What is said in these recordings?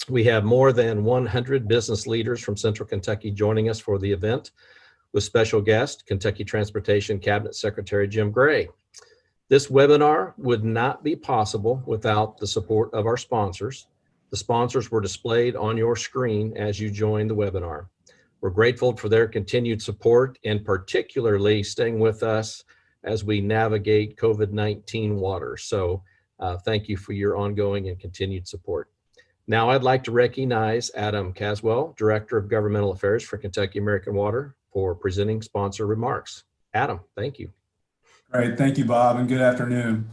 We have more than 100 business leaders from Central Kentucky joining us for the event, with special guest, Kentucky Transportation Cabinet Secretary Jim Gray. This webinar would not be possible without the support of our sponsors. The sponsors were displayed on your screen as you joined the webinar. We're grateful for their continued support and particularly staying with us as we navigate COVID-19 waters. So thank you for your ongoing and continued support. Now I'd like to recognize Adam Caswell, Director of Governmental Affairs for Kentucky American Water, for presenting sponsor remarks. Adam, thank you. Great, thank you, Bob, and good afternoon.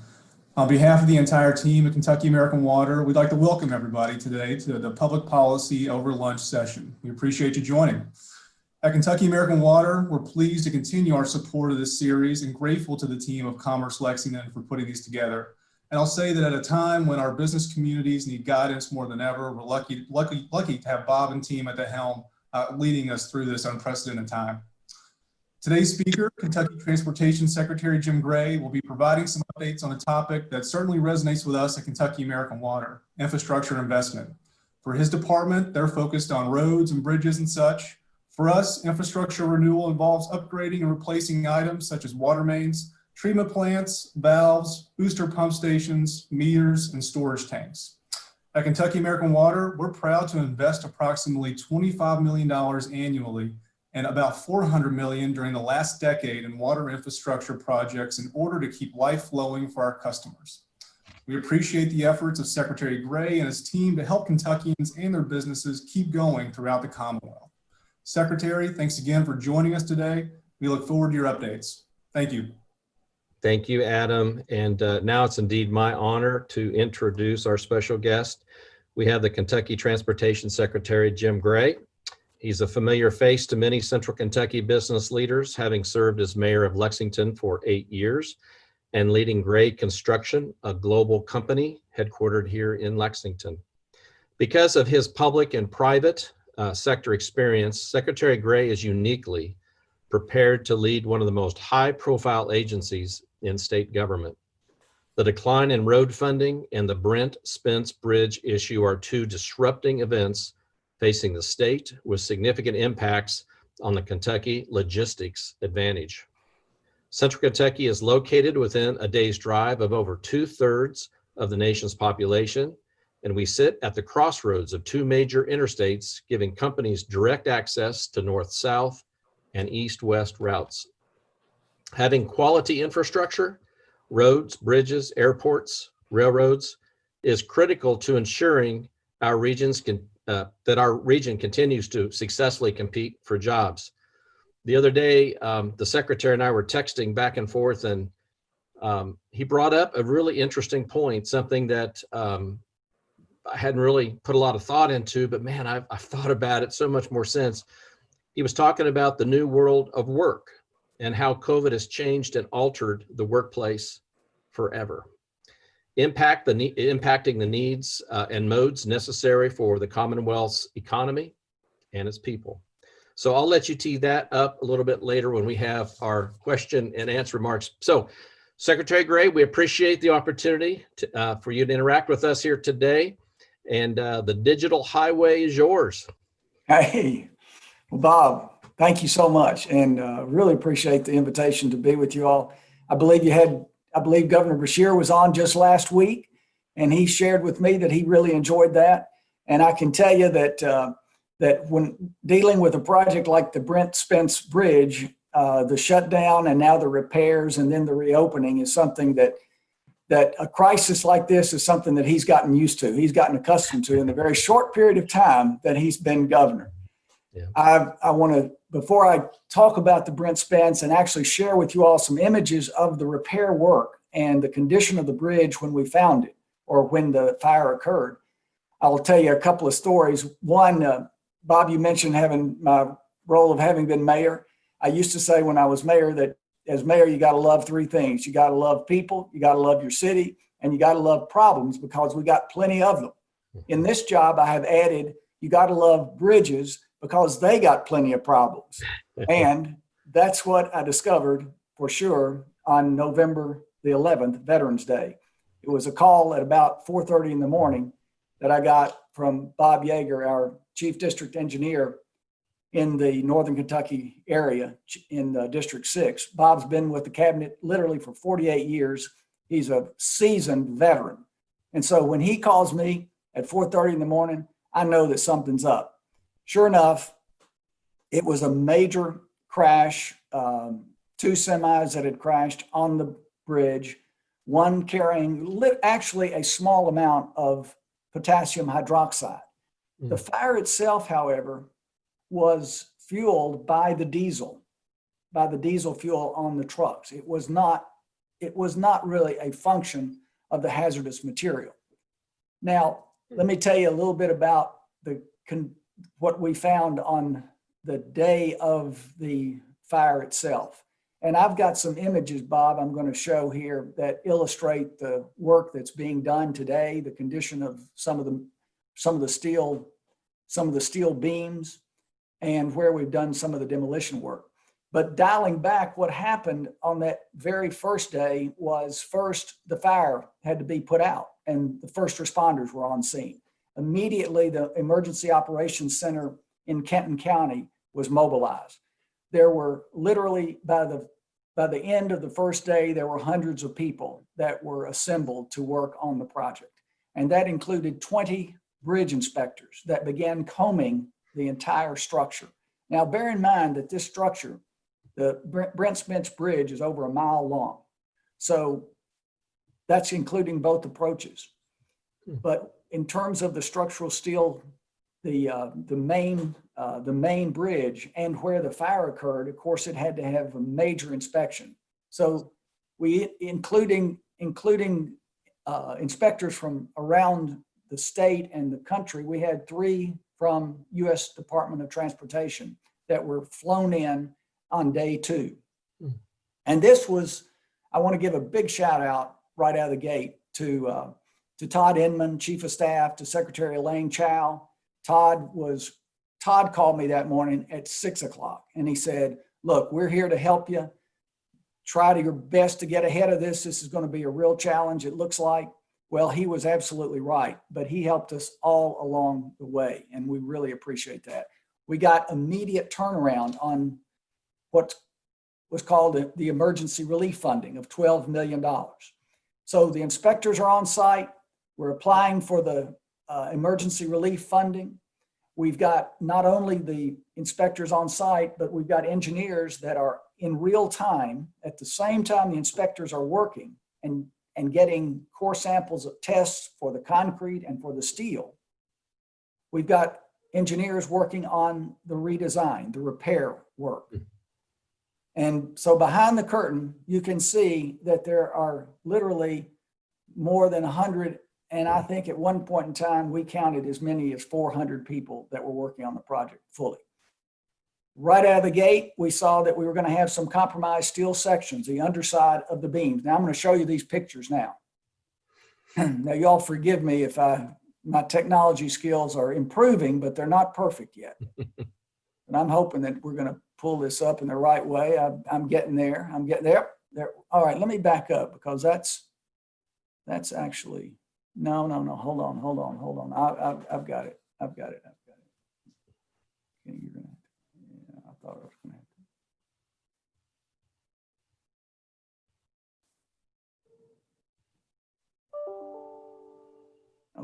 On behalf of the entire team at Kentucky American Water, we'd like to welcome everybody today to the Public Policy Over Lunch session. We appreciate you joining. At Kentucky American Water, we're pleased to continue our support of this series and grateful to the team of Commerce Lexington for putting these together. And I'll say that at a time when our business communities need guidance more than ever, we're lucky to have Bob and team at the helm leading us through this unprecedented time. Today's speaker, Kentucky Transportation Secretary Jim Gray, will be providing some updates on a topic that certainly resonates with us at Kentucky American Water, infrastructure investment. For his department, they're focused on roads and bridges and such. For us, infrastructure renewal involves upgrading and replacing items such as water mains, treatment plants, valves, booster pump stations, meters, and storage tanks. At Kentucky American Water, we're proud to invest approximately $25 million annually and about $400 million during the last decade in water infrastructure projects in order to keep life flowing for our customers. We appreciate the efforts of Secretary Gray and his team to help Kentuckians and their businesses keep going throughout the Commonwealth. Secretary, thanks again for joining us today. We look forward to your updates. Thank you. Thank you, Adam. And now it's indeed my honor to introduce our special guest. We have the Kentucky Transportation Secretary, Jim Gray. He's a familiar face to many Central Kentucky business leaders, having served as mayor of Lexington for 8 years and leading Gray Construction, a global company headquartered here in Lexington. Because of his public and private sector experience, Secretary Gray is uniquely prepared to lead one of the most high-profile agencies in state government. The decline in road funding and the Brent Spence Bridge issue are two disrupting events facing the state with significant impacts on the Kentucky logistics advantage. Central Kentucky is located within a day's drive of over 2/3 of the nation's population, and we sit at the crossroads of two major interstates, giving companies direct access to north-south and east-west routes. Having quality infrastructure, roads, bridges, airports, railroads, is critical to ensuring our that our region continues to successfully compete for jobs. The other day, the secretary and I were texting back and forth, and he brought up a really interesting point, something that I hadn't really put a lot of thought into, but man, I've thought about it so much more since. He was talking about the new world of work and how COVID has changed and altered the workplace forever, impacting the needs and modes necessary for the Commonwealth's economy and its people. So I'll let you tee that up a little bit later when we have our question and answer remarks. So Secretary Gray, we appreciate the opportunity for you to interact with us here today, and the digital highway is yours. Hey, well, Bob, thank you so much, and really appreciate the invitation to be with you all. I believe Governor Beshear was on just last week, and he shared with me that he really enjoyed that. And I can tell you that that when dealing with a project like the Brent Spence Bridge, the shutdown and now the repairs and then the reopening is something that a crisis like this is something that he's gotten used to. He's gotten accustomed to in the very short period of time that he's been governor. Yeah. I want to, before I talk about the Brent Spence and actually share with you all some images of the repair work and the condition of the bridge when we found it or when the fire occurred, I'll tell you a couple of stories. One, Bob, you mentioned having my role of having been mayor. I used to say when I was mayor that as mayor, you got to love three things. You got to love people, you got to love your city, and you got to love problems because we got plenty of them. In this job, I have added, you got to love bridges because they got plenty of problems. And that's what I discovered for sure on November the 11th, Veterans Day. It was a call at about 4:30 in the morning, that I got from Bob Yeager, our chief district engineer in the Northern Kentucky area in District 6. Bob's been with the cabinet literally for 48 years. He's a seasoned veteran. And so when he calls me at 4:30 in the morning, I know that something's up. Sure enough, it was a major crash, 2 semis that had crashed on the bridge, one carrying actually a small amount of potassium hydroxide. The fire itself, however, was fueled by the diesel fuel on the trucks. It was not really a function of the hazardous material. Now, let me tell you a little bit about what we found on the day of the fire itself. And I've got some images, Bob, I'm going to show here that illustrate the work that's being done today, the condition of some of the steel beams, and where we've done some of the demolition work. But dialing back, what happened on that very first day was first the fire had to be put out and the first responders were on scene. Immediately, the Emergency Operations Center in Kenton County was mobilized. There were literally, by the end of the first day, there were hundreds of people that were assembled to work on the project. And that included 20 bridge inspectors that began combing the entire structure. Now, bear in mind that this structure, the Brent Spence Bridge, is over a mile long. So that's including both approaches. But in terms of the structural steel, the main bridge and where the fire occurred, of course, it had to have a major inspection. So we, including inspectors from around the state and the country, we had 3 from U.S. Department of Transportation that were flown in on day 2. And this was, I want to give a big shout out right out of the gate to Todd Inman, Chief of Staff, to Secretary Elaine Chow. Todd called me that morning at 6 o'clock and he said, look, we're here to help you. Try your best to get ahead of this. This is going to be a real challenge, it looks like. Well, he was absolutely right, but he helped us all along the way, and we really appreciate that. We got immediate turnaround on what was called the emergency relief funding of $12 million. So the inspectors are on site. We're applying for the emergency relief funding. We've got not only the inspectors on site, but we've got engineers that are in real time. At the same time, the inspectors are working and getting core samples of tests for the concrete and for the steel. We've got engineers working on the redesign, the repair work. And so behind the curtain, you can see that there are literally more than 100, and I think at one point in time, we counted as many as 400 people that were working on the project fully. Right out of the gate, we saw that we were going to have some compromised steel sections, the underside of the beams. Now I'm going to show you these pictures now. Now y'all forgive me if my technology skills are improving, but they're not perfect yet. And I'm hoping that we're going to pull this up in the right way. I'm getting there. I'm getting there. All right, let me back up because that's actually, no. Hold on. I've got it. Okay, you're gonna. I thought I was going to have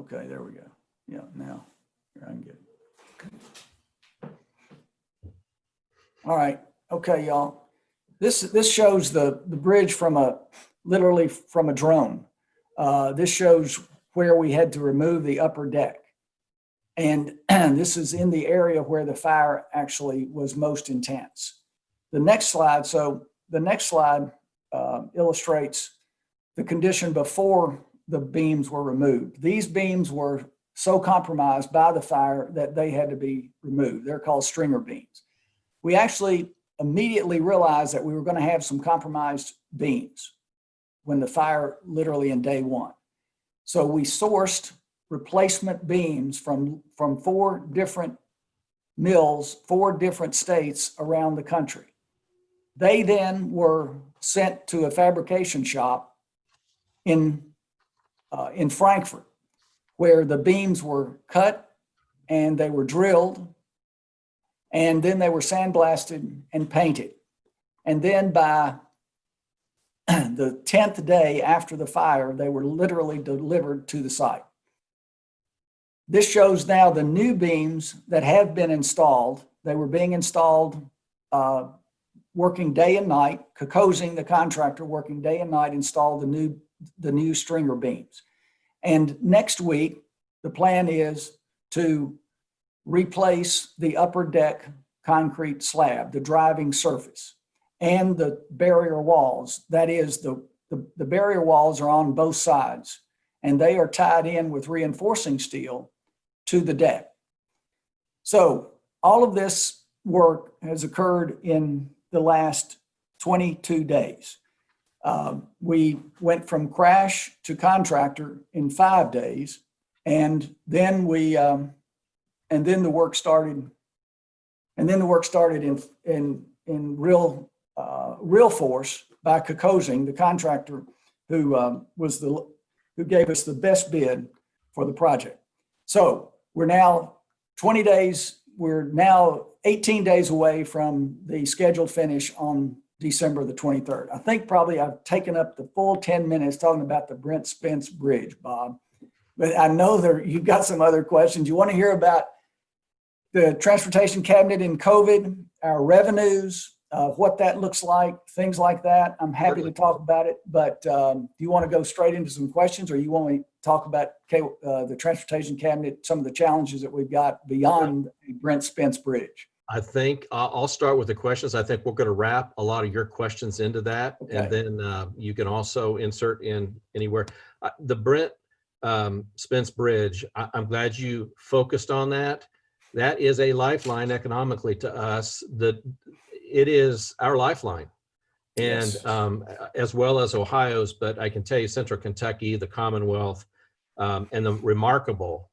to. Okay, there we go. Yeah, now here I can get it. Okay. All right. Okay, y'all. This shows the bridge literally from a drone. This shows where we had to remove the upper deck. And this is in the area where the fire actually was most intense. The next slide illustrates the condition before the beams were removed. These beams were so compromised by the fire that they had to be removed. They're called stringer beams. We actually immediately realized that we were going to have some compromised beams when the fire literally in day 1. So we sourced replacement beams from 4 different mills, 4 different states around the country. They then were sent to a fabrication shop in Frankfurt. where the beams were cut and they were drilled, and then they were sandblasted and painted. And then by the 10th day after the fire, they were literally delivered to the site. This shows now the new beams that have been installed. They were being installed working day and night. Kokosing, the contractor, working day and night, installed the new stringer beams. And next week, the plan is to replace the upper deck concrete slab, the driving surface, and the barrier walls. That is, the barrier walls are on both sides, and they are tied in with reinforcing steel to the deck. So all of this work has occurred in the last 22 days. We went from crash to contractor in 5 days, and then the work started. And then the work started in real force by Kokosing, the contractor who gave us the best bid for the project. So we're now 20 days. We're now 18 days away from the scheduled finish on December the 23rd. I think probably I've taken up the full 10 minutes talking about the Brent Spence Bridge, Bob. But I know you've got some other questions. You want to hear about the transportation cabinet in COVID, our revenues, what that looks like, things like that. I'm happy to talk about it, but do you want to go straight into some questions, or you want me to talk about the transportation cabinet, some of the challenges that we've got beyond the Brent Spence Bridge? I think I'll start with the questions. I think we're going to wrap a lot of your questions into that. Okay. And then you can also insert in anywhere. The Brent Spence Bridge, I'm glad you focused on that. That is a lifeline economically to us. It is our lifeline, and yes. As well as Ohio's, but I can tell you Central Kentucky, the Commonwealth, and the remarkable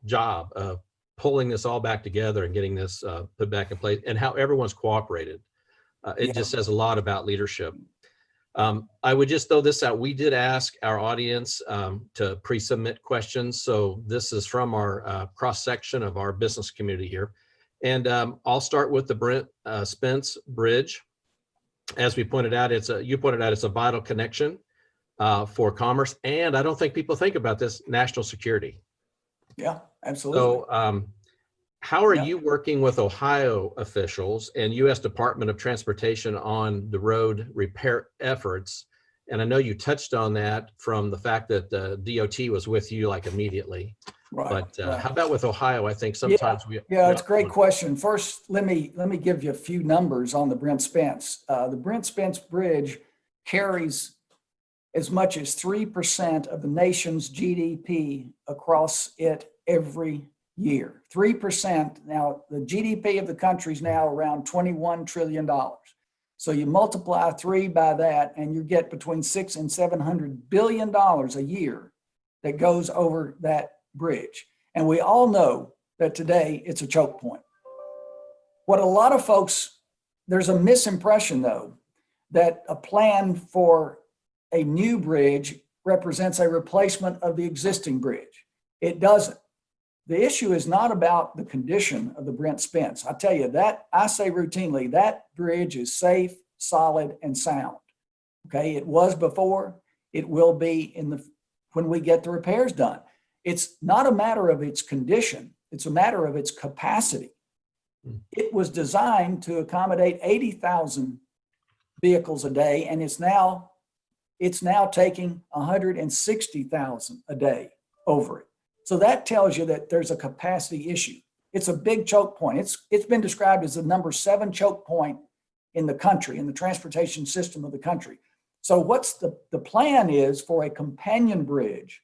job of pulling this all back together and getting this put back in place, and how everyone's cooperated. It just says a lot about leadership. I would just throw this out. We did ask our audience to pre-submit questions. So this is from our cross-section of our business community here. And I'll start with the Brent Spence Bridge. As we pointed out, you pointed out it's a vital connection for commerce. And I don't think people think about this, national security. Yeah, absolutely. So how are you working with Ohio officials and U.S. Department of Transportation on the road repair efforts? And I know you touched on that from the fact that the DOT was with you like immediately. Right. But how about with Ohio? I think sometimes it's a great question. First, let me give you a few numbers on the Brent Spence. The Brent Spence Bridge carries as much as 3% of the nation's GDP across it every year. 3%. Now, the GDP of the country is now around $21 trillion. So you multiply 3 by that, and you get between $600 and $700 billion a year that goes over that bridge. And we all know that today it's a choke point. What a lot of folks, there's a misimpression though, that a plan for a new bridge represents a replacement of the existing bridge. It doesn't. The issue is not about the condition of the Brent Spence. I tell you that, I say routinely, that bridge is safe, solid, and sound. Okay, it was before, it will be when we get the repairs done. It's not a matter of its condition, it's a matter of its capacity. It was designed to accommodate 80,000 vehicles a day, and it's now taking 160,000 a day over it. So that tells you that there's a capacity issue. It's a big choke point. It's been described as the number 7 choke point in the country, in the transportation system of the country. So what's the plan is for a companion bridge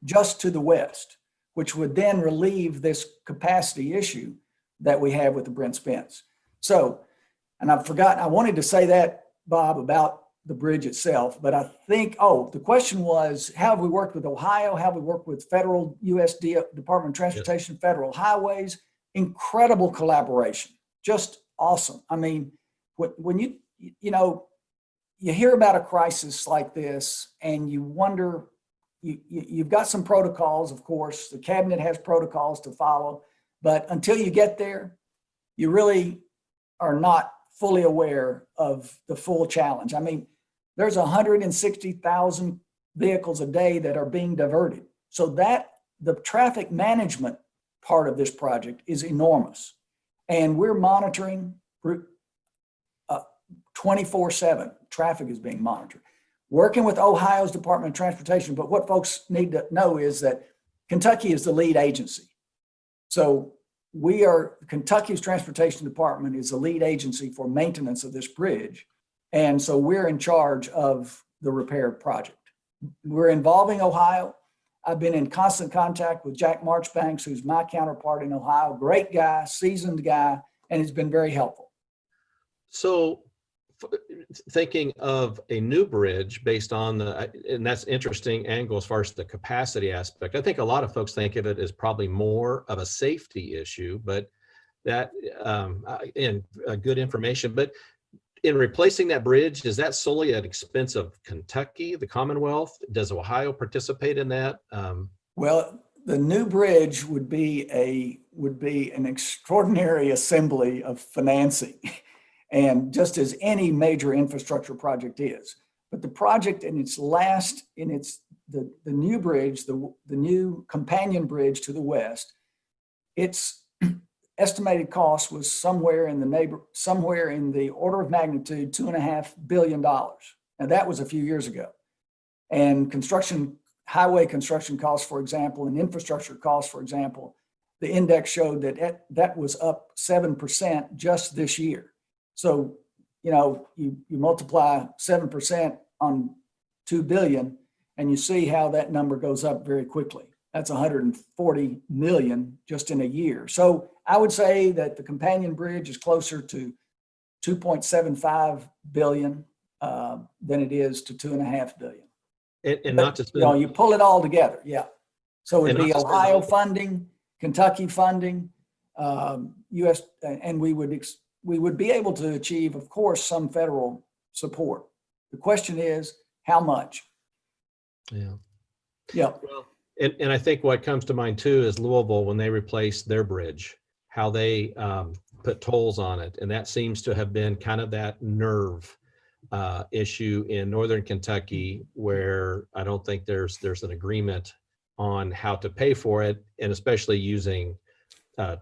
just to the west, which would then relieve this capacity issue that we have with the Brent Spence. So, and I wanted to say that, Bob, about the bridge itself, but I think, the question was, how have we worked with Ohio? How have we worked with federal U.S. Department of Transportation, federal highways? Incredible collaboration, just awesome. I mean, when you hear about a crisis like this and you wonder, you've got some protocols, of course. The cabinet has protocols to follow, but until you get there, you really are not fully aware of the full challenge. I mean, there's 160,000 vehicles a day that are being diverted. So that the traffic management part of this project is enormous. And we're monitoring 24/7. Traffic is being monitored. Working with Ohio's Department of Transportation, but what folks need to know is that Kentucky is the lead agency. So Kentucky's Transportation Department is the lead agency for maintenance of this bridge. And so we're in charge of the repair project. We're involving Ohio. I've been in constant contact with Jack Marchbanks, who's my counterpart in Ohio. Great guy, seasoned guy, and has been very helpful. So thinking of a new bridge based on and that's interesting angle as far as the capacity aspect. I think a lot of folks think of it as probably more of a safety issue, but that, and good information, but in replacing that bridge, is that solely at expense of Kentucky, the Commonwealth? Does Ohio participate in that? Well, the new bridge would be an extraordinary assembly of financing, and just as any major infrastructure project is. But the project the new bridge, the new companion bridge to the west, its estimated cost was somewhere in the order of magnitude $2.5 billion. Now that was a few years ago. And highway construction costs, for example, and infrastructure costs, for example, the index showed that was up 7% just this year. So, you multiply 7% on 2 billion, and you see how that number goes up very quickly. That's 140 million just in a year. So I would say that the companion bridge is closer to 2.75 billion than it is to 2.5 billion. And not to spend, you pull it all together, yeah. So it'd And be not to spend Ohio all- funding, Kentucky funding, U.S. and we would be able to achieve, of course, some federal support. The question is, how much? yeah. Yeah. Well, and I think what comes to mind too is Louisville, when they replaced their bridge, how they put tolls on it. And that seems to have been kind of that nerve issue in Northern Kentucky, where I don't think there's an agreement on how to pay for it, and especially using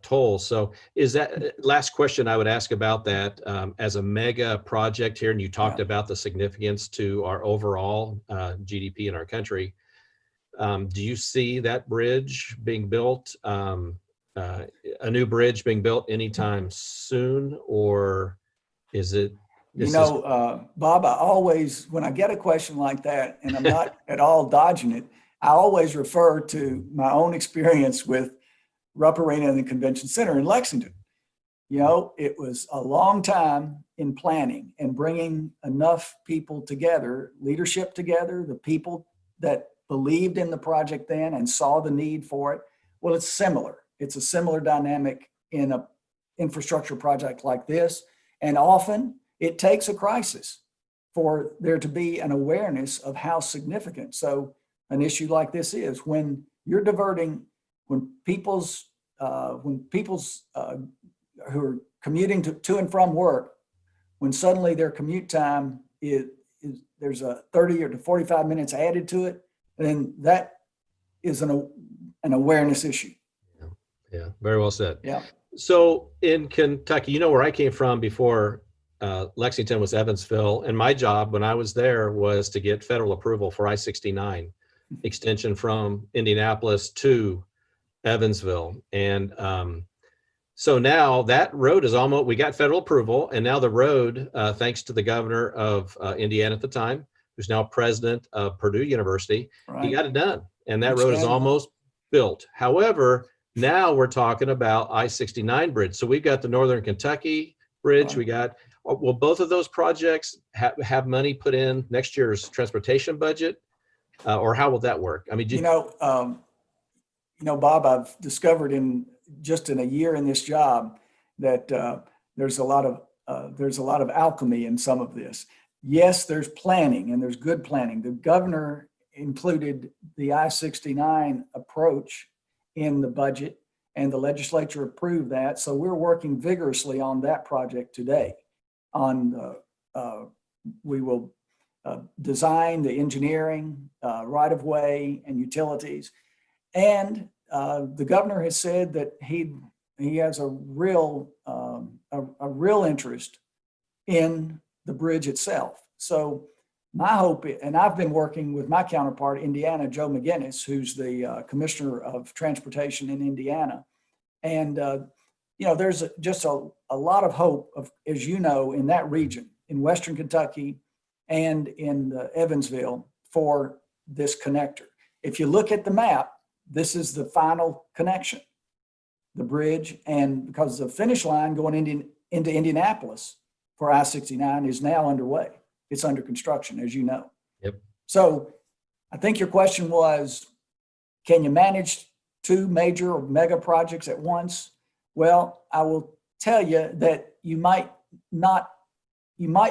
tolls. So is that last question I would ask about that as a mega project here, and you talked about the significance to our overall GDP in our country. Do you see that bridge being built, a new bridge being built anytime soon, or is it? Bob, when I get a question like that, and I'm not at all dodging it, I always refer to my own experience with Rupp Arena and the Convention Center in Lexington. It was a long time in planning and bringing enough people together, leadership together, the people that believed in the project then and saw the need for it. Well, it's similar. It's a similar dynamic in an infrastructure project like this. And often it takes a crisis for there to be an awareness of how significant. So an issue like this is when you're diverting, when people's who are commuting to and from work, when suddenly their commute time is there's a 30 or to 45 minutes added to it, then that is an awareness issue. Yeah, very well said. Yeah. So in Kentucky, where I came from before Lexington was Evansville, and my job when I was there was to get federal approval for I-69 extension from Indianapolis to Evansville. And so now that road is we got federal approval, and now the road, thanks to the governor of Indiana at the time, who's now president of Purdue University, he got it done. And that road is almost built. However, now we're talking about I-69 bridge. So we've got the Northern Kentucky bridge. Will both of those projects have money put in next year's transportation budget? Or how will that work? I mean, Bob, I've discovered in a year in this job that there's a lot of alchemy in some of this. Yes, there's planning, and there's good planning. The governor included the I-69 approach in the budget, and the legislature approved that. So we're working vigorously on that project today. We will design the engineering, right-of-way, and utilities. And the governor has said that he has a real interest in the bridge itself. So my hope, and I've been working with my counterpart, Indiana, Joe McGinnis, who's the Commissioner of Transportation in Indiana. And, there's just a lot of hope, as you know, in that region, in Western Kentucky and in Evansville, for this connector. If you look at the map, this is the final connection, the bridge, and because the finish line going into Indianapolis for I-69 is now underway. It's under construction, as you know. Yep. So I think your question was, can you manage two major or mega projects at once? Well, I will tell you that we might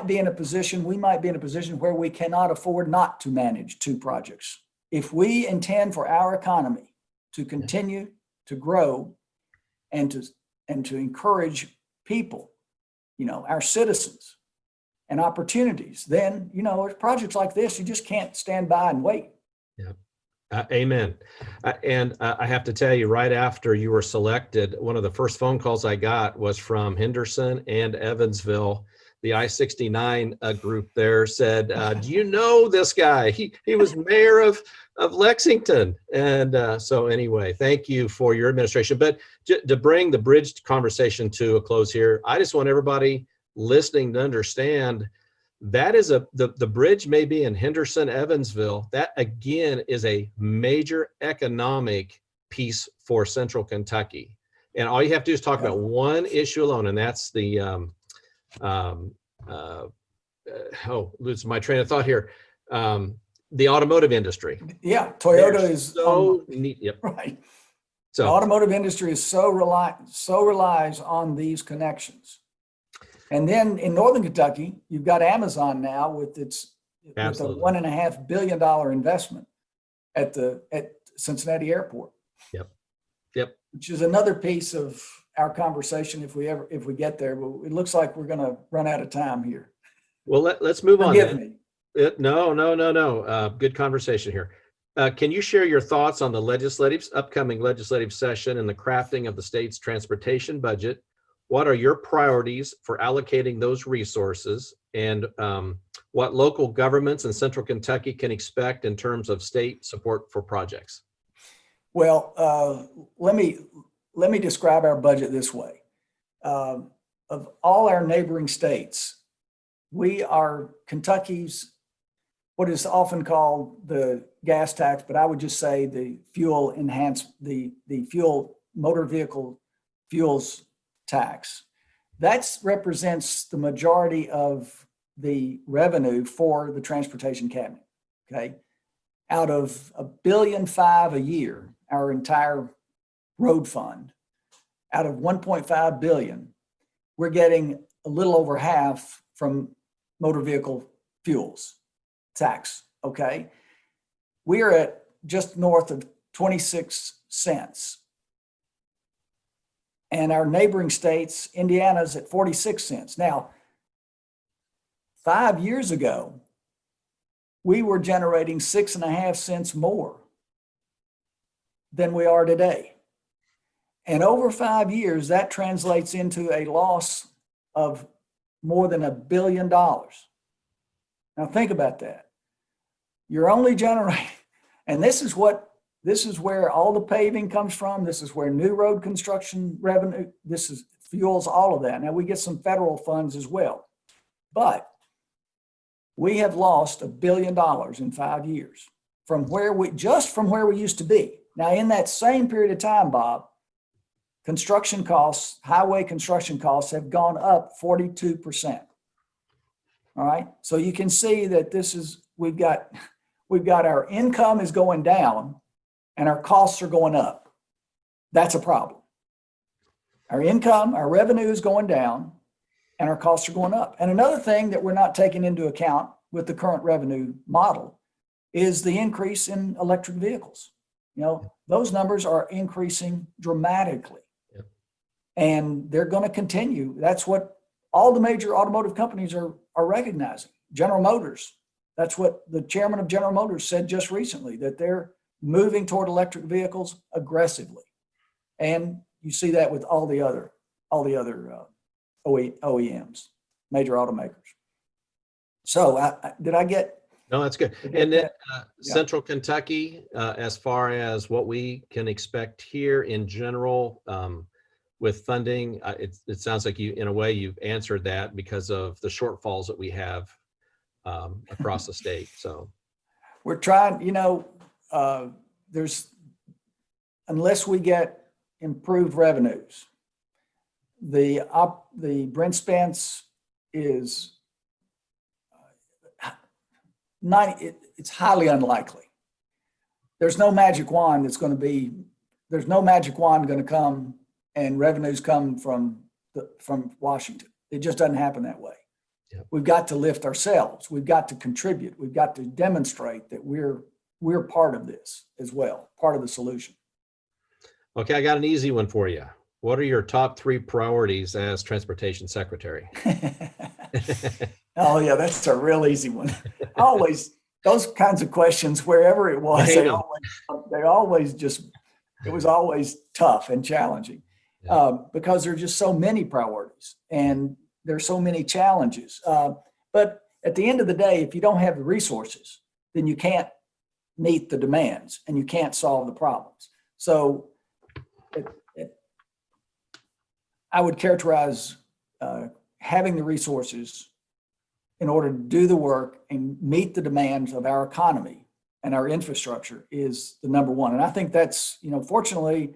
be in a position where we cannot afford not to manage two projects. If we intend for our economy to continue to grow and to encourage people, our citizens, and opportunities, then, projects like this, you just can't stand by and wait. Yeah. Amen. And I have to tell you, right after you were selected, one of the first phone calls I got was from Henderson and Evansville. The I-69 group there said, do you know this guy? He was mayor of Lexington. And so anyway, thank you for your administration. But to bring the bridge conversation to a close here, I just want everybody listening to understand that is the bridge may be in Henderson, Evansville. That again is a major economic piece for Central Kentucky. And all you have to do is talk about one issue alone, and that's the lose my train of thought here. The automotive industry. Yeah, Toyota is so neat. Yep. Right. So the automotive industry is so relies on these connections. And then in Northern Kentucky, you've got Amazon now with a $1.5 billion investment at Cincinnati Airport. Yep. Which is another piece of our conversation if we get there. But it looks like we're going to run out of time here. Well, let's move on. Forgive me. No. Good conversation here. Can you share your thoughts on the upcoming legislative session and the crafting of the state's transportation budget? What are your priorities for allocating those resources, and what local governments in Central Kentucky can expect in terms of state support for projects? Well, let me describe our budget this way. Of all our neighboring states, we are Kentucky's what is often called the gas tax, but I would just say the fuel motor vehicle fuels tax. That represents the majority of the revenue for the transportation cabinet. Okay. Out of $1.5 billion a year, our entire road fund, out of $1.5 billion, we're getting a little over half from motor vehicle fuels tax. Okay. We are at just north of 26 cents. And our neighboring states, Indiana's at 46 cents. Now, 5 years ago, we were generating 6.5 cents more than we are today. And over 5 years, that translates into a loss of more than $1 billion. Now think about that. You're only generating, and this is where all the paving comes from. This is where new road construction revenue, fuels all of that. Now we get some federal funds as well, but we have lost $1 billion in 5 years from where we used to be. Now in that same period of time, Bob, highway construction costs have gone up 42%. All right. So you can see that we've got our income is going down and our costs are going up. That's a problem. Our income, our revenue is going down and our costs are going up. And another thing that we're not taking into account with the current revenue model is the increase in electric vehicles. Those numbers are increasing dramatically. Yep. And they're going to continue. That's what all the major automotive companies are recognizing. General Motors, that's what the chairman of General Motors said just recently, that they're moving toward electric vehicles aggressively. And you see that with all the other OEMs, major automakers. So did I get? No, that's good. And then Central Kentucky, as far as what we can expect here in general with funding, it sounds like in a way you've answered that because of the shortfalls that we have across the state. So we're trying, unless we get improved revenues, the Brent Spence is it's highly unlikely. There's no magic wand there's no magic wand going to come and revenues come from Washington. It just doesn't happen that way. Yep. We've got to lift ourselves. We've got to contribute. We've got to demonstrate that we're part of this as well, part of the solution. Okay, I got an easy one for you. What are your top 3 priorities as Transportation Secretary? Oh yeah, that's a real easy one. Always those kinds of questions, wherever it was, it was always tough and challenging because there are just so many priorities and there's so many challenges. But at the end of the day, if you don't have the resources, then you can't meet the demands and you can't solve the problems. So I would characterize having the resources in order to do the work and meet the demands of our economy and our infrastructure is the number one. And I think that's, fortunately,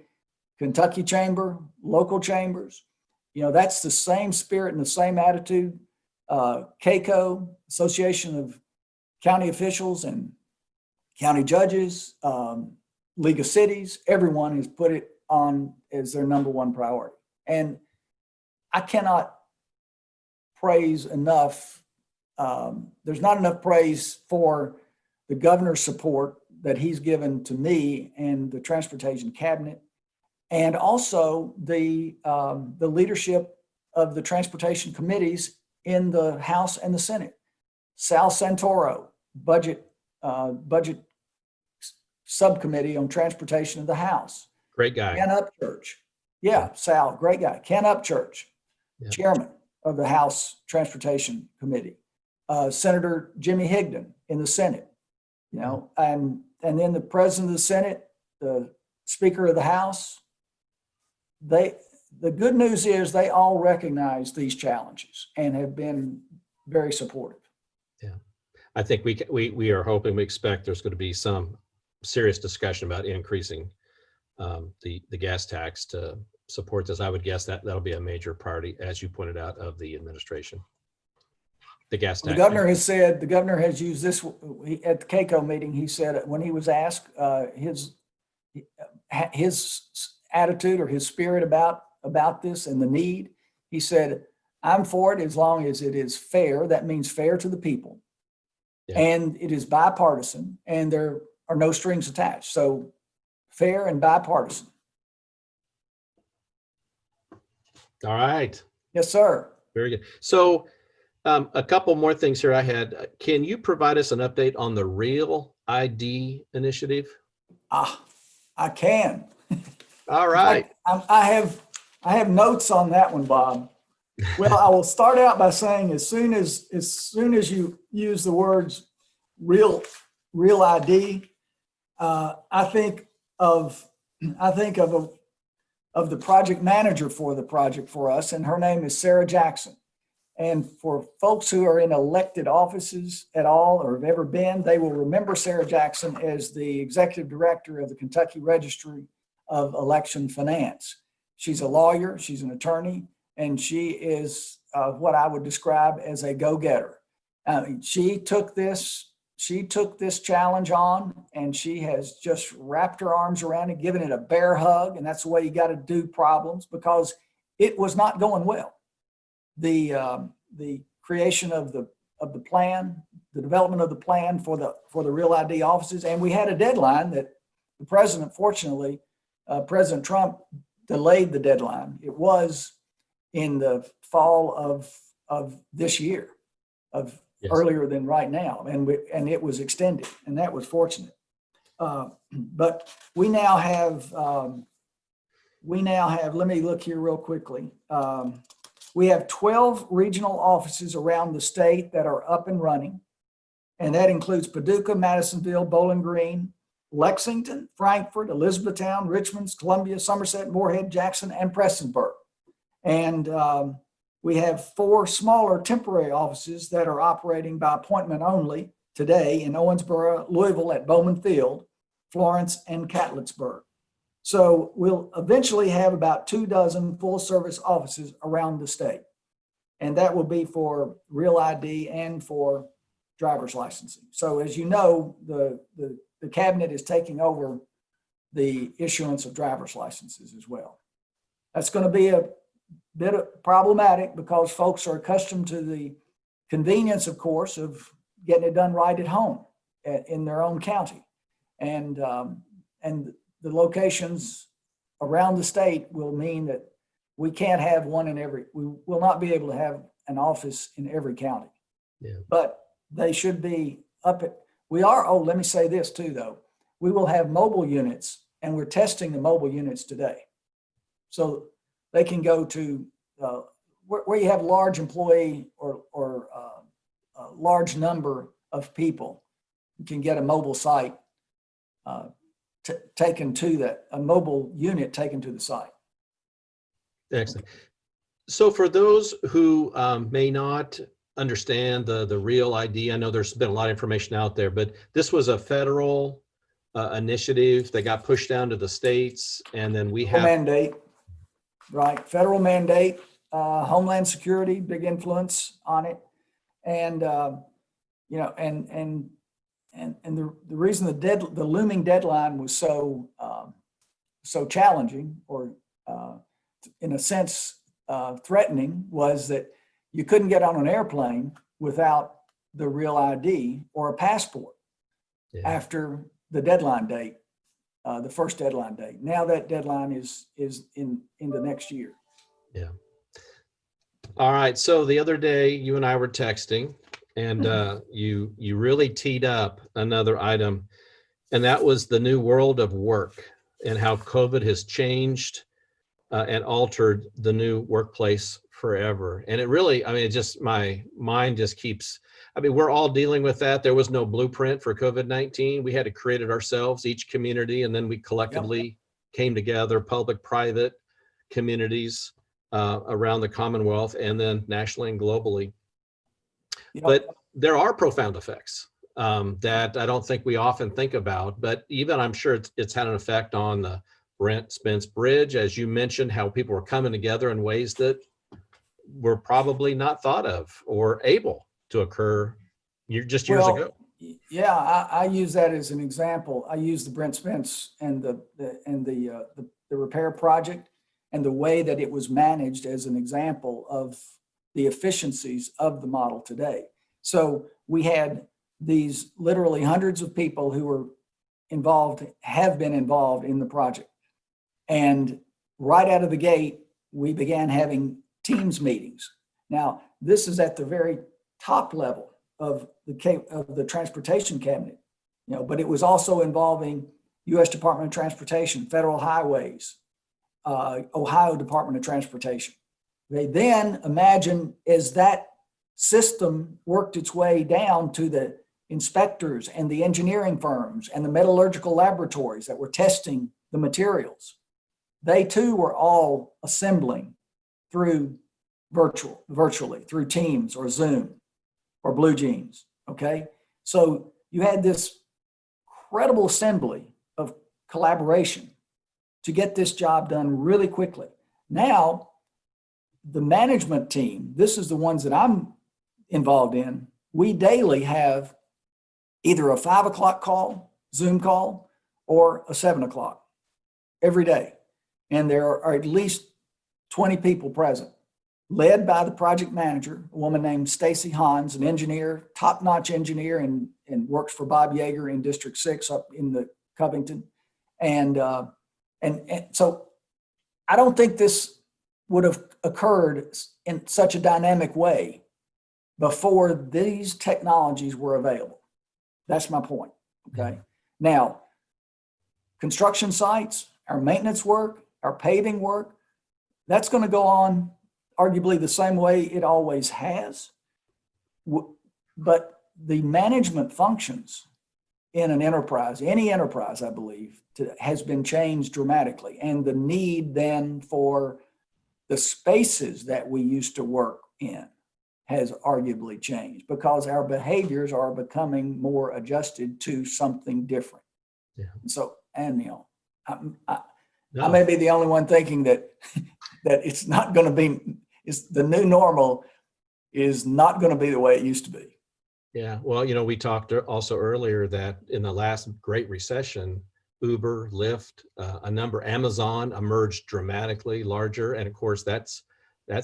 Kentucky Chamber, local chambers, that's the same spirit and the same attitude. KECO, Association of County Officials and County Judges, League of Cities, everyone has put it on as their number one priority. And I cannot praise enough. There's not enough praise for the governor's support that he's given to me and the transportation cabinet, and also the leadership of the transportation committees in the House and the Senate. Sal Santoro, budget subcommittee on transportation of the House. Great guy. Ken Upchurch. Yeah, Sal, great guy. Ken Upchurch, chairman of the House Transportation Committee. Senator Jimmy Higdon in the Senate, and then the president of the Senate, the Speaker of the House. The good news is they all recognize these challenges and have been very supportive. Yeah, I think we are hoping, we expect there's going to be some serious discussion about increasing the gas tax to support this. I would guess that'll be a major priority, as you pointed out, of the administration. The gas tax. The governor has used this at the KECO meeting. He said when he was asked his attitude or his spirit about this and the need, he said, "I'm for it as long as it is fair." That means fair to the people, and it is bipartisan, and there are no strings attached. So fair and bipartisan. All right. Yes, sir. Very good. So a couple more things here I had. Can you provide us an update on the Real ID initiative? I can. All right. I have notes on that one, Bob. Well, I will start out by saying as soon as you use the words real ID, I think of the project manager for the project for us, and her name is Sarah Jackson. And for folks who are in elected offices at all or have ever been, they will remember Sarah Jackson as the executive director of the Kentucky Registry of Election Finance. She's a lawyer, she's an attorney, and she is what I would describe as a go-getter. She took this challenge on, and she has just wrapped her arms around it, given it a bear hug, and that's the way you got to do problems, because it was not going well. The creation of the plan the development of the plan for the Real ID offices. And we had a deadline that the president, fortunately, President Trump delayed the deadline. It was in the fall of this year, Yes. earlier than right now, and it was extended, and that was fortunate. But we now have, let me look here real quickly. We have 12 regional offices around the state that are up and running, and that includes Paducah, Madisonville, Bowling Green, Lexington, Frankfort, Elizabethtown, Richmond, Columbia, Somerset, Moorhead, Jackson, and Prestonsburg. And we have 4 smaller temporary offices that are operating by appointment only today in Owensboro, Louisville at Bowman Field, Florence, and Catlettsburg. So we'll eventually have about 24 full-service offices around the state. And that will be for Real ID and for driver's licensing. So as you know, the cabinet is taking over the issuance of driver's licenses as well. That's going to be a bit problematic because folks are accustomed to the convenience, of course, of getting it done right at home in their own county. And the locations around the state will mean that we can't have one in every, we will not be able to have an office in every county. Yeah. But they should be up at, we are, oh, let me say this too, though. We will have mobile units, and we're testing the mobile units today. So they can go to where you have large employee or a large number of people. You can get a mobile site taken to that, a mobile unit taken to the site. Excellent. So for those who may not understand the Real ID, I know there's been a lot of information out there, but this was a federal initiative that got pushed down to the states, and then we have mandate, right? Federal mandate, Homeland Security, big influence on it, and you know, and the reason the looming deadline was so so challenging, or in a sense threatening, was that you couldn't get on an airplane without the Real ID or a passport after the deadline date, the first deadline date. Now that deadline is in the next year. Yeah. All right. So the other day, you and I were texting, and you really teed up another item, and that was the new world of work and how COVID has changed and altered the new workplace forever. And it really, I mean, it just, my mind just keeps, I mean, we're all dealing with that. There was no blueprint for COVID-19. We had to create it ourselves, each community, and then we collectively came together, public, private communities around the Commonwealth, and then nationally and globally. But there are profound effects that I don't think we often think about, but even I'm sure it's had an effect on the Brent Spence Bridge, as you mentioned, how people were coming together in ways that were probably not thought of or able to occur years ago. Yeah, I use that as an example. I use the Brent Spence and the repair project and the way that it was managed as an example of the efficiencies of the model today. So we had these literally hundreds of people who were involved, have been involved in the project. And right out of the gate, we began having Teams meetings. Now, this is at the very top level of the transportation cabinet, you know, but it was also involving U.S. Department of Transportation, Federal Highways, Ohio Department of Transportation. They then imagine, as that system worked its way down to the inspectors and the engineering firms and the metallurgical laboratories that were testing the materials, they too were all assembling through virtually through Teams or Zoom or Blue Jeans. Okay, so you had this incredible assembly of collaboration to get this job done really quickly. Now, the management team, this is the ones that I'm involved in, we daily have either a 5 o'clock call, Zoom call, or a 7 o'clock every day. And there are at least 20 people present. led by the project manager, a woman named Stacy Hans, an engineer, top-notch engineer, and works for Bob Yeager in District 6 up in the Covington. And so I don't think this would have occurred in such a dynamic way before these technologies were available. That's my point, okay? Now, construction sites, our maintenance work, our paving work, that's going to go on arguably the same way it always has. But the management functions in an enterprise, any enterprise, I believe, has been changed dramatically. And the need then for the spaces that we used to work in has arguably changed because our behaviors are becoming more adjusted to something different. Yeah. So, and you know, No. I may be the only one thinking that it's not going to be, the new normal is not going to be the way it used to be. Yeah, well, you know, we talked also earlier that in the last Great Recession, Uber, Lyft, Amazon emerged dramatically larger. And of course, that's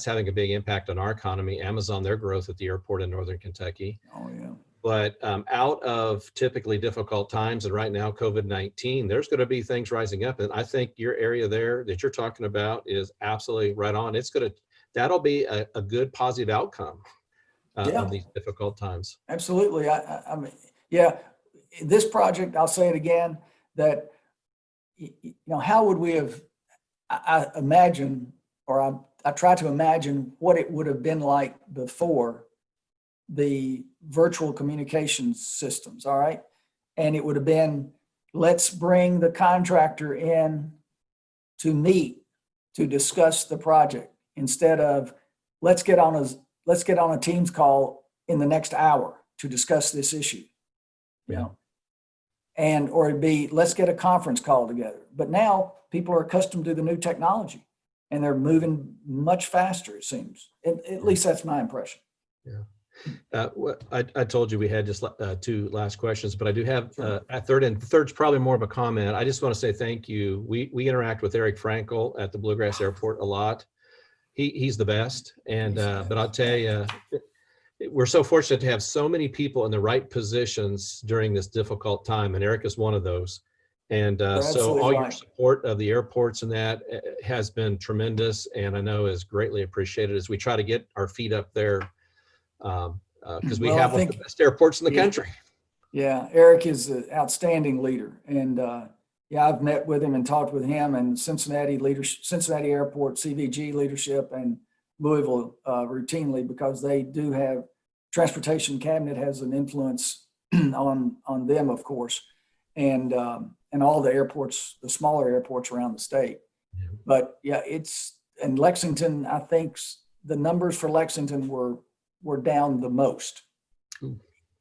having a big impact on our economy. Amazon, their growth at the airport in Northern Kentucky. Oh, yeah. But out of typically difficult times, and right now COVID-19, there's going to be things rising up. And I think your area there that you're talking about is absolutely right on. That'll be a good positive outcome of these difficult times. Absolutely. I mean, yeah, this project, I'll say it again, that, you know, how would we have, I imagine, or I try to imagine what it would have been like before the virtual communications systems, all right? And it would have been, let's bring the contractor in to meet, to discuss the project, instead of let's get on a Teams call in the next hour to discuss this issue, you know? And, or it'd be, let's get a conference call together. But now people are accustomed to the new technology and they're moving much faster, it seems. At least that's my impression. Yeah. I told you we had just two last questions, but I do have a third, and third's probably more of a comment. I just want to say thank you. We interact with Eric Frankel at the Bluegrass Airport a lot. He's the best. And, but I'll tell you, we're so fortunate to have so many people in the right positions during this difficult time. And Eric is one of those. And so all your support of the airports and that has been tremendous. And I know is greatly appreciated as we try to get our feet up there. Because we have one of the best airports in the country. Yeah, Eric is an outstanding leader. And yeah, I've met with him and talked with him and Cincinnati Airport, CVG leadership, and Louisville routinely, because they do have, transportation cabinet has an influence on them, of course, and all the airports, the smaller airports around the state. Yeah. But yeah, and Lexington, I think the numbers for Lexington were down the most,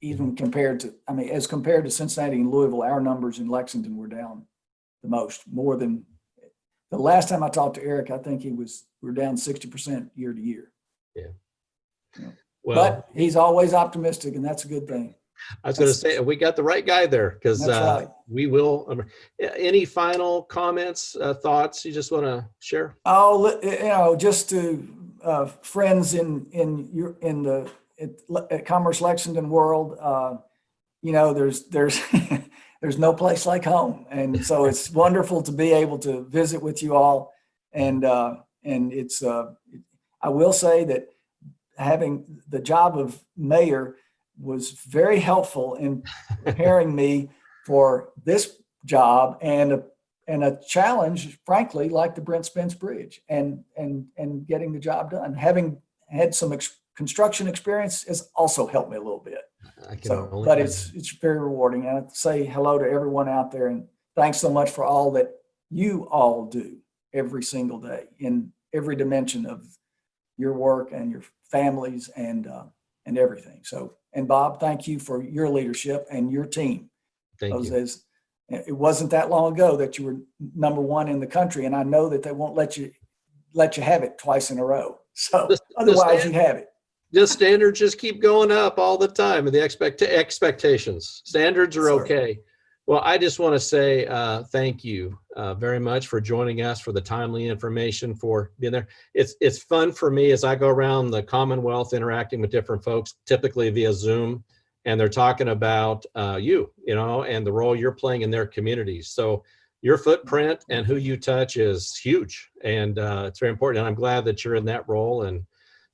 even compared to, I mean, as compared to Cincinnati and Louisville, our numbers in Lexington were down the most, more than the last time I talked to Eric. I think we're down 60% year to year. Yeah. Yeah. Well, but he's always optimistic, and that's a good thing. I was going to say, we got the right guy there, because right. we will. Any final comments, thoughts you just want to share? Oh, you know, just to friends at Commerce Lexington world, you know, there's there's no place like home, and so it's wonderful to be able to visit with you all, and it's I will say that having the job of mayor was very helpful in preparing me for this job and a challenge, frankly, like the Brent Spence Bridge, and getting the job done. Having had some construction experience has also helped me a little bit. But it's very rewarding. And I say hello to everyone out there, and thanks so much for all that you all do every single day in every dimension of your work and your families and everything. So, and Bob, thank you for your leadership and your team. Thank you. It wasn't that long ago that you were #1 in the country, and I know that they won't let you have it twice in a row. So otherwise you have it. The standards just keep going up all the time, and the expectations. Standards are okay. Well, I just want to say thank you very much for joining us, for the timely information, for being there. It's fun for me as I go around the Commonwealth interacting with different folks, typically via Zoom, and they're talking about you know, and the role you're playing in their communities. So your footprint and who you touch is huge, and it's very important. And I'm glad that you're in that role and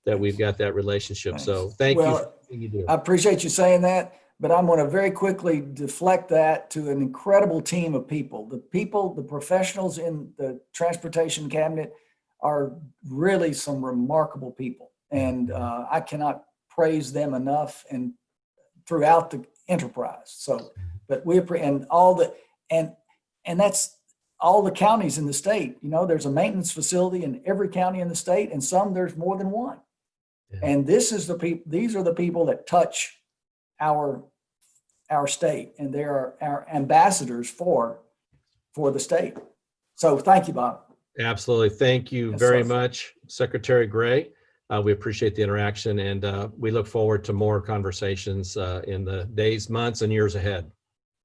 that we've got that relationship. Thanks. So thank you Well, for everything you do. I appreciate you saying that, but I'm going to very quickly deflect that to an incredible team of people. The professionals in the transportation cabinet are really some remarkable people. And I cannot praise them enough and throughout the enterprise. So, but and that's all the counties in the state. You know, there's a maintenance facility in every county in the state, and some there's more than one. Yeah. And these are the people that touch our state, and they are our ambassadors for the state. So thank you, Bob. Absolutely. Thank you very much, Secretary Gray. We appreciate the interaction, and we look forward to more conversations in the days, months, and years ahead.